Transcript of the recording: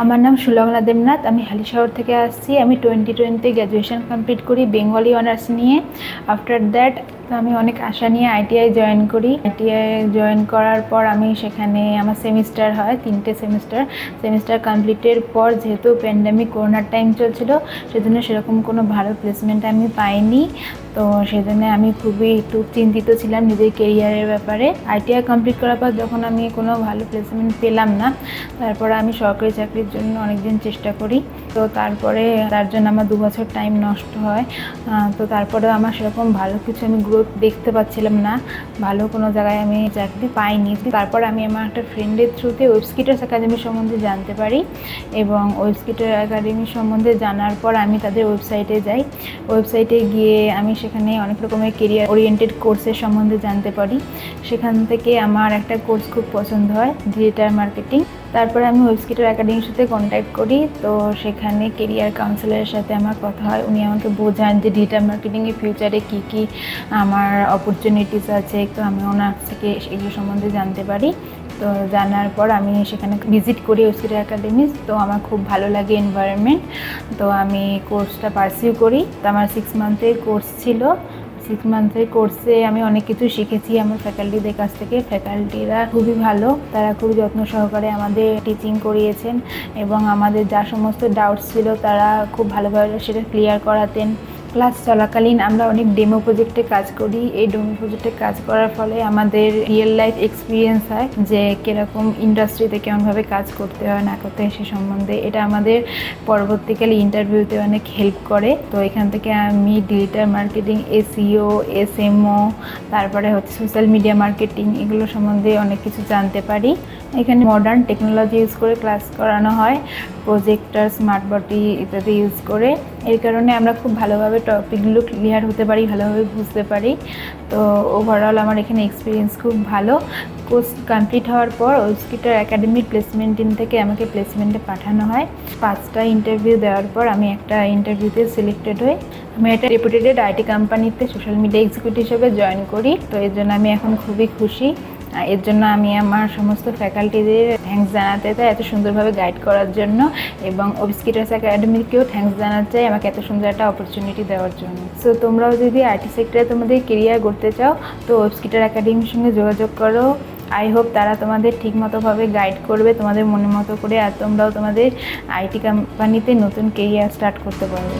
আমার নাম সুলগ্না দেবনাথ। আমি হালিশহর থেকে আসছি। আমি 2020 গ্র্যাজুয়েশন কমপ্লিট করি বেঙ্গলি অনার্স নিয়ে। আফটার দ্যাট আমি অনেক আশা নিয়ে আইটিআই জয়েন করি। আইটিআই জয়েন করার পর আমি সেখানে আমার সেমিস্টার হয় 3টে সেমিস্টার কমপ্লিটের পর যেহেতু প্যান্ডেমিক করোনার টাইম চলছিল, সেজন্য সেরকম কোনো ভালো প্লেসমেন্ট আমি পাইনি। তো সেজন্য আমি খুবই একটু চিন্তিত ছিলাম নিজের কেরিয়ারের ব্যাপারে। আইটিআই কমপ্লিট করার পর যখন আমি কোনো ভালো প্লেসমেন্ট পেলাম না, তারপরে আমি সরকারি চাকরির জন্য অনেকদিন চেষ্টা করি। তো তারপরে তার জন্য আমার 2 বছর টাইম নষ্ট হয়। তো তারপরে আমার সেরকম ভালো কিছু আমি গ্রোথ দেখতে পাচ্ছিলাম না, ভালো কোনো জায়গায় আমি চাকরি পাইনি। তারপর আমি আমার একটা ফ্রেন্ডের থ্রুতে ওয়েবস্কিটার্স একাডেমি সম্বন্ধে জানতে পারি, এবং ওয়েবস্কিটার একাডেমি সম্বন্ধে জানার পর আমি তাদের ওয়েবসাইটে যাই। ওয়েবসাইটে গিয়ে আমি সেখানে অনেক রকমের কেরিয়ার ওরিয়েন্টেড কোর্সের সম্বন্ধে জানতে পারি। সেখান থেকে আমার একটা কোর্স খুব পছন্দ হয়, ডিজিটাল মার্কেটিং। তারপরে আমি ওয়েবস্কিটার একাডেমির সাথে কন্ট্যাক্ট করি। তো সেখানে কেরিয়ার কাউন্সিলরের সাথে আমার কথা হয়। উনি আমাকে বোঝান যে ডিজিটাল মার্কেটিংয়ের ফিউচারে কী কী আমার অপরচুনিটিস আছে। তো আমি ওনার থেকে এগুলো সম্বন্ধে জানতে পারি। তো জানার পর আমি সেখানে ভিজিট করি ওয়েবস্কিটার একাডেমি। তো আমার খুব ভালো লাগে এনভায়রনমেন্ট। তো আমি কোর্সটা পারসিউ করি। তো আমার 6 মান্থের কোর্স ছিল। 6 মান্থের কোর্সে আমি অনেক কিছু শিখেছি আমার ফ্যাকাল্টিদের কাছ থেকে। ফ্যাকাল্টিরা খুবই ভালো, তারা খুব যত্ন সহকারে আমাদের টিচিং করিয়েছেন, এবং আমাদের যা সমস্ত ডাউটস ছিল তারা খুব ভালোভাবে সেটা ক্লিয়ার করাতেন। ক্লাস চলাকালীন আমরা অনেক ডেমো প্রজেক্টে কাজ করি। এই ডেমো প্রজেক্টে কাজ করার ফলে আমাদের রিয়েল লাইফ এক্সপিরিয়েন্স হয় যে কীরকম ইন্ডাস্ট্রিতে কেমনভাবে কাজ করতে হয় না করতে হয় সে সম্বন্ধে। এটা আমাদের পরবর্তীকালে ইন্টারভিউতে অনেক হেল্প করে। তো এখান থেকে আমি ডিজিটাল মার্কেটিং, এসইও, এসএমও, তারপরে সোশ্যাল মিডিয়া মার্কেটিং, এগুলো সম্বন্ধে অনেক কিছু জানতে পারি। এখানে মডার্ন টেকনোলজি ইউজ করে ক্লাস করানো হয়, প্রজেক্টর, স্মার্ট বডি ইত্যাদি ইউজ করে। এর কারণে আমরা খুব ভালোভাবে টপিকগুলো ক্লিয়ার হতে পারি, ভালোভাবে বুঝতে পারি। তো ওভারঅল আমার এখানে এক্সপিরিয়েন্স খুব ভালো। কোর্স কমপ্লিট হওয়ার পর ওয়েবস্কিটার একাডেমির প্লেসমেন্ট টিম থেকে আমাকে প্লেসমেন্টে পাঠানো হয়। 5টা ইন্টারভিউ দেওয়ার পর আমি একটা ইন্টারভিউতে সিলেক্টেড হই। আমি একটা রেপুটেড আইটি কোম্পানিতে সোশ্যাল মিডিয়া এক্সিকিউটিভ হিসেবে জয়েন করি। তো এর জন্য আমি এখন খুবই খুশি। এর জন্য আমি আমার সমস্ত ফ্যাকাল্টিদের থ্যাঙ্কস জানাতে চাই এত সুন্দরভাবে গাইড করার জন্য, এবং ওয়েবস্কিটার্স একাডেমিকেও থ্যাঙ্কস জানাতে চাই আমাকে এত সুন্দর একটা অপরচুনিটি দেওয়ার জন্য। সো তোমরাও যদি আইটি সেক্টরে তোমাদের কেরিয়ার গড়তে চাও তো ওয়েবস্কিটার একাডেমির সঙ্গে যোগাযোগ করো। আই হোপ তারা তোমাদের ঠিক মতোভাবে গাইড করবে তোমাদের মনের মতো করে, আর তোমরাও তোমাদের আইটি কোম্পানিতে নতুন কেরিয়ার স্টার্ট করতে পারবে।